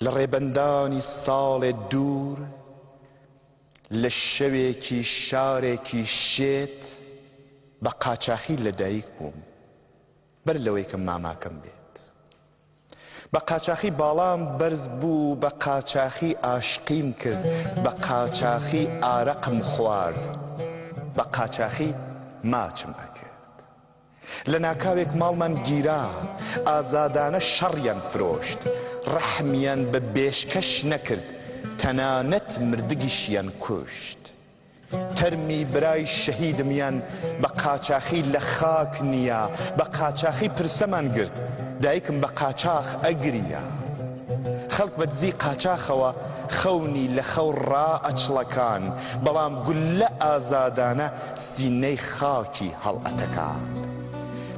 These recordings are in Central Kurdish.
لە ڕێبەندانی ساڵێ دوور لە شەوێکی شارێکی شێت بە قاچاخی لەدایک بووم بەر لەوەی کە ماماکەم بێت. بە قاچاخی باڵام بەرز بوو، بە قاچاخی ئاشقیم کرد، بە قاچاخی ئارەقم خوارد، بە قاچاخی ماچم ئەکرد. لە ناکاوێک ماڵمان گیرا، ئازادانە شەڕیان فرۆشت، ڕەحمیان بە بێشکەش نەکرد، تەنانەت مردگیشیان کوشت. تەرمی برای شەهیدمیان بە قاچاخی لە خاک نییە، بە قاچاخی پرسەمان گرت، دایکم بە قاچاخ ئەگریە. خەڵک بە دزی قاچاخەوە خەونی لە خەو ڕائەچڵەکان، بەڵام گولە ئازادانە سینەی خاکی هەڵئەتەکان.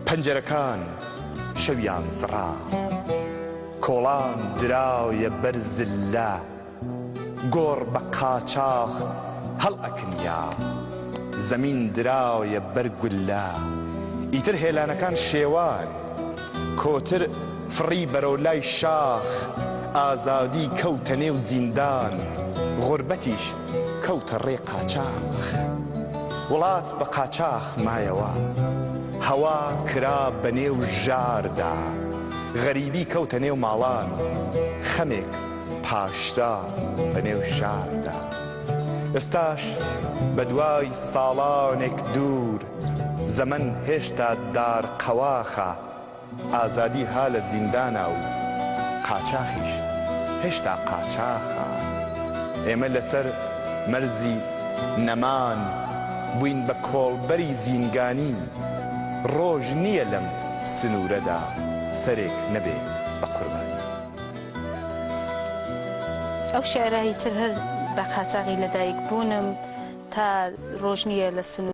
پەنجەرەکان شەویان زڕا، کۆڵان دراویە بەر زلە، گۆڕ بە قاچاخ هەڵ ئەکنیا، زەمین دراویە بەر گولە. ئیتر هێلانەکان شێوان، کۆتر فڕی بەرەو لای شاخ، ئازادی کەوتە نێو زیندان، غوربەتیش کەوتە ڕێ قاچاخ. وڵات بە قاچاخ مایەوە، هەوا کرا بە نێو ژاردا، غەریبی کەوتە نێو ماڵان، خەمێک پاشرا بە نێو شاردا. ئێستاش بە دوای ساڵانێک دوور، زەمن هێشتا دارقەواخە، ئازادی ها لە زیندانە و قاچاخیش هێشتا قاچاخە. ئێمە لەسەر مەرزی نەمان بووین بە کۆڵبەری زیینگانی، ڕۆژ نییە لەم سنوورەدا سەرێک نەبێ بە قوربانی. ئەو شێعرایی تر هەر بە قاچاغی لەدایک بوونم تا ڕۆژ نییە لە سنوور